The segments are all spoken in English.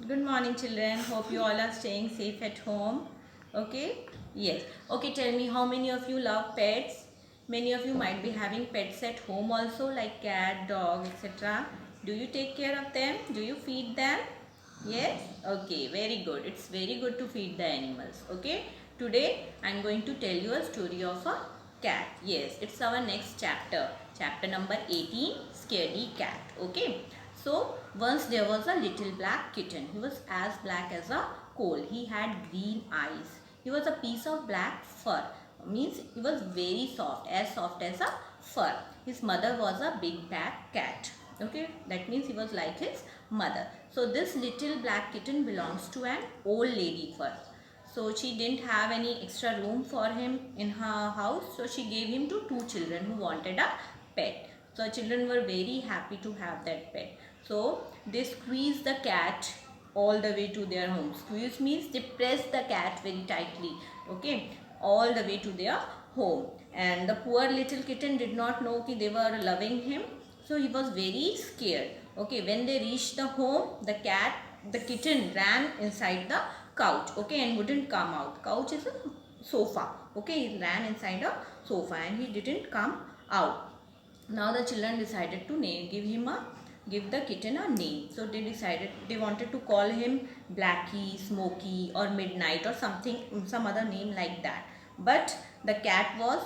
Good morning, children. Hope you all are staying safe at home. Okay? Yes. Okay, tell me, how many of you love pets? Many of you might be having pets at home also, like cat, dog, etc. Do you take care of them? Do you feed them? Yes? Okay, very good. It's very good to feed the animals. Okay? Today, I am going to tell you a story of a cat. Yes, it's our next chapter. Chapter number 18, Scaredy Cat. Okay? So, once there was a little black kitten. He was as black as a coal. He had green eyes. He was a piece of black fur. Means he was very soft as a fur. His mother was a big black cat. Okay, that means he was like his mother. So, this little black kitten belongs to an old lady first. So, she didn't have any extra room for him in her house. So, she gave him to two children who wanted a pet. So, children were very happy to have that pet. So, they squeezed the cat all the way to their home. Squeeze means they press the cat very tightly. Okay, all the way to their home. And the poor little kitten did not know that they were loving him. So, he was very scared. Okay, when they reached the home, the kitten ran inside the couch. Okay, and wouldn't come out. Couch is a sofa. Okay, he ran inside a sofa and he didn't come out. Now the children decided to give the kitten a name. So they wanted to call him Blackie, Smokey, or Midnight, or some other name like that. But the cat was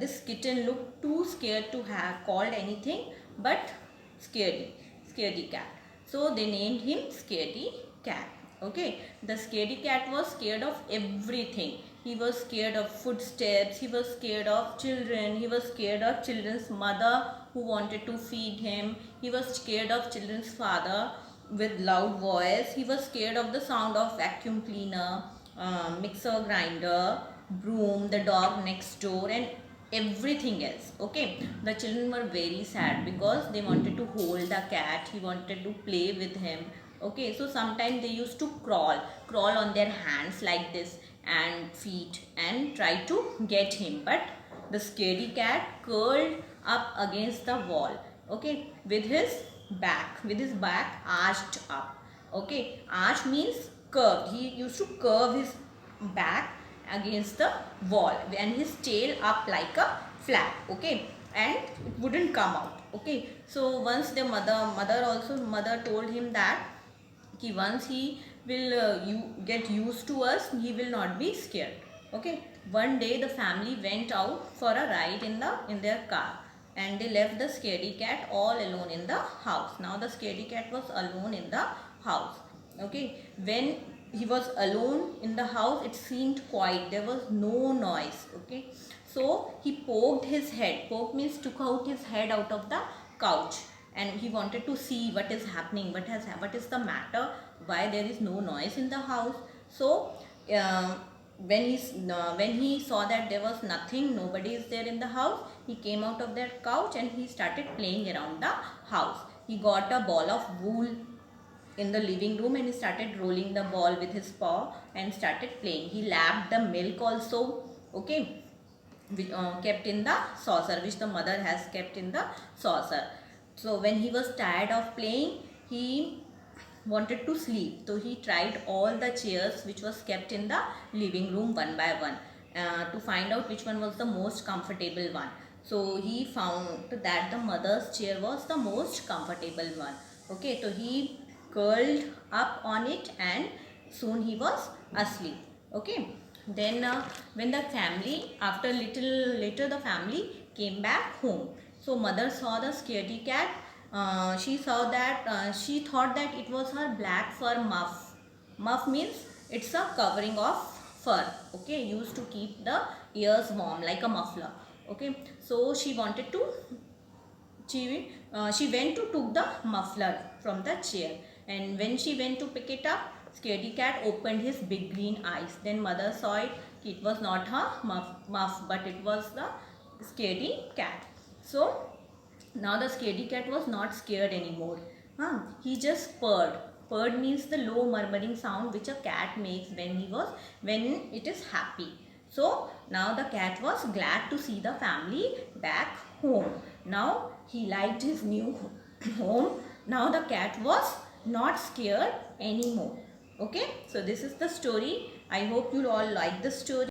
this kitten looked too scared to have called anything but scaredy cat. So they named him Scaredy Cat. Okay, the scaredy cat was scared of everything. He was scared of footsteps, he was scared of children, he was scared of children's mother who wanted to feed him, he was scared of children's father with loud voice, he was scared of the sound of vacuum cleaner, mixer grinder, broom, the dog next door, and everything else. Okay, the children were very sad because they wanted to hold the cat, he wanted to play with him. Okay, so sometimes they used to crawl on their hands like this and feet and try to get him, but the scaredy cat curled up against the wall. Okay, with his back arched up. Okay, arch means curved. He used to curve his back against the wall and his tail up like a flag. Okay, and it wouldn't come out. Okay, so once the mother told him that once he will get used to us, he will not be scared. Okay, one day the family went out for a ride in their car, and they left the scaredy cat all alone in the house. Now the scaredy cat was alone in the house. Okay, when he was alone in the house, it seemed quiet, there was no noise. Okay, so he poked his head. Poke means took out his head out of the couch, and he wanted to see what is happening, what is the matter, why there is no noise in the house. So uh, when he saw that there was nothing, nobody is there in the house, he came out of that couch and he started playing around the house. He got a ball of wool in the living room and he started rolling the ball with his paw and started playing. He lapped the milk also. Okay, kept in the saucer, which the mother has kept in the saucer. So when he was tired of playing, he wanted to sleep. So he tried all the chairs which was kept in the living room one by one to find out which one was the most comfortable one. So he found that the mother's chair was the most comfortable one. Okay, so he curled up on it and soon he was asleep. Okay, then when the family, after little later, the family came back home. So mother saw the scaredy cat. She saw that she thought that it was her black fur muff. Muff means it's a covering of fur. Okay, used to keep the ears warm like a muffler. Okay, so she wanted to she went to took the muffler from the chair, and when she went to pick it up, scaredy cat opened his big green eyes. Then mother saw it. It was not her muff, but it was the scaredy cat. So now the scaredy cat was not scared anymore. He just purred. Purred means the low murmuring sound which a cat makes when it is happy. So now the cat was glad to see the family back home. Now he liked his new home. Now the cat was not scared anymore. Okay, so this is the story. I hope you all like the story.